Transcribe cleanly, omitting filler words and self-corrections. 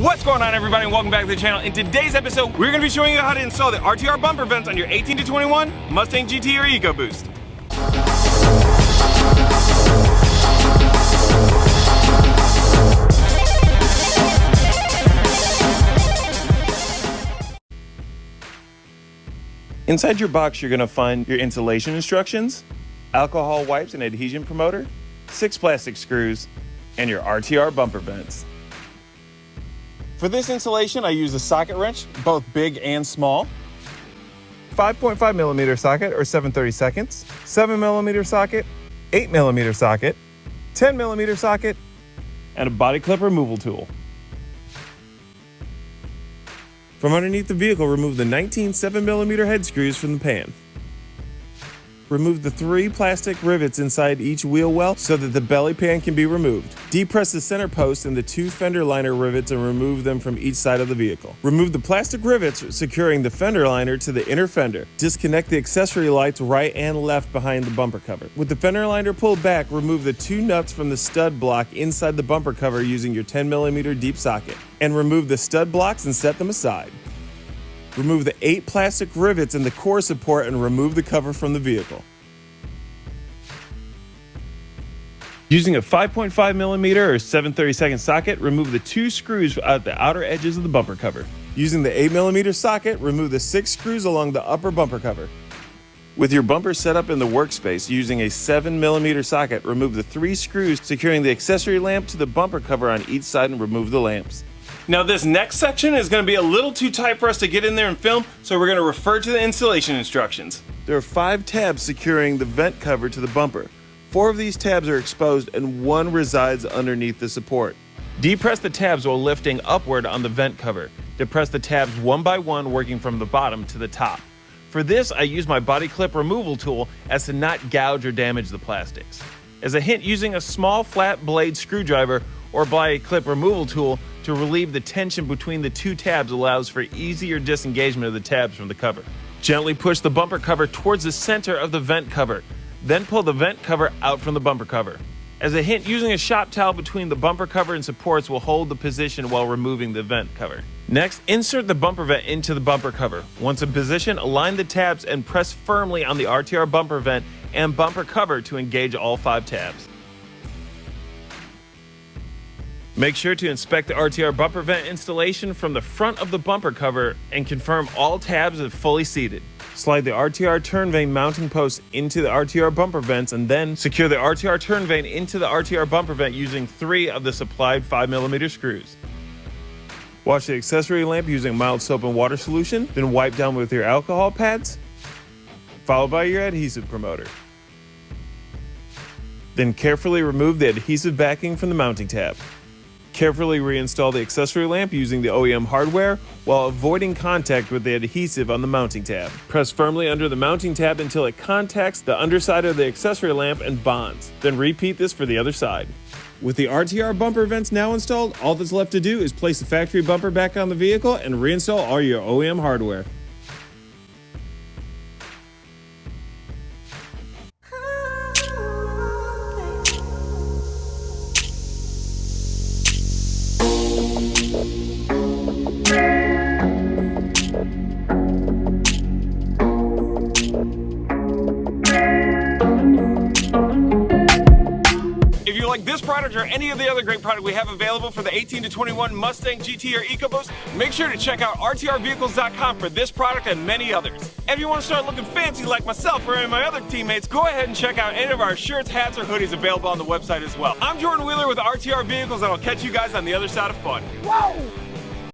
What's going on, everybody, and welcome back to the channel. In today's episode, we're going to be showing you how to install the RTR bumper vents on your 18 to 21 Mustang GT or EcoBoost. Inside your box, you're going to find your installation instructions, alcohol wipes and adhesion promoter, 6 plastic screws, and your RTR bumper vents. For this installation, I use a socket wrench, both big and small, 5.5 millimeter socket or 7/32, 7 millimeter socket, 8 millimeter socket, 10 millimeter socket, and a body clip removal tool. From underneath the vehicle, remove the 19 7mm head screws from the pan. Remove the 3 plastic rivets inside each wheel well so that the belly pan can be removed. Depress the center post and the 2 fender liner rivets and remove them from each side of the vehicle. Remove the plastic rivets securing the fender liner to the inner fender. Disconnect the accessory lights right and left behind the bumper cover. With the fender liner pulled back, remove the 2 nuts from the stud block inside the bumper cover using your 10mm deep socket. And remove the stud blocks and set them aside. Remove the 8 plastic rivets in the core support and remove the cover from the vehicle. Using a 5.5mm or 7/32 socket, remove the 2 screws at the outer edges of the bumper cover. Using the 8mm socket, remove the 6 screws along the upper bumper cover. With your bumper set up in the workspace, using a 7mm socket, remove the 3 screws securing the accessory lamp to the bumper cover on each side and remove the lamps. Now this next section is going to be a little too tight for us to get in there and film, so we're going to refer to the installation instructions. There are 5 tabs securing the vent cover to the bumper. 4 of these tabs are exposed and 1 resides underneath the support. Depress the tabs while lifting upward on the vent cover. Depress the tabs one by one, working from the bottom to the top. For this, I use my body clip removal tool as to not gouge or damage the plastics. As a hint, using a small flat blade screwdriver or body clip removal tool to relieve the tension between the 2 tabs allows for easier disengagement of the tabs from the cover. Gently push the bumper cover towards the center of the vent cover. Then pull the vent cover out from the bumper cover. As a hint, using a shop towel between the bumper cover and supports will hold the position while removing the vent cover. Next, insert the bumper vent into the bumper cover. Once in position, align the tabs and press firmly on the RTR bumper vent and bumper cover to engage all 5 tabs. Make sure to inspect the RTR bumper vent installation from the front of the bumper cover and confirm all tabs are fully seated. Slide the RTR turn vane mounting post into the RTR bumper vents and then secure the RTR turn vane into the RTR bumper vent using 3 of the supplied 5mm screws. Wash the accessory lamp using mild soap and water solution, then wipe down with your alcohol pads, followed by your adhesive promoter. Then carefully remove the adhesive backing from the mounting tab. Carefully reinstall the accessory lamp using the OEM hardware while avoiding contact with the adhesive on the mounting tab. Press firmly under the mounting tab until it contacts the underside of the accessory lamp and bonds. Then repeat this for the other side. With the RTR bumper vents now installed, all that's left to do is place the factory bumper back on the vehicle and reinstall all your OEM hardware. If you like this product or any of the other great product we have available for the 18 to 21 Mustang GT or EcoBoost, make sure to check out rtrvehicles.com for this product and many others. If you want to start looking fancy like myself or any of my other teammates, go ahead and check out any of our shirts, hats, or hoodies available on the website as well. I'm Jordan Wheeler with RTR Vehicles, and I'll catch you guys on the other side of fun. Whoa!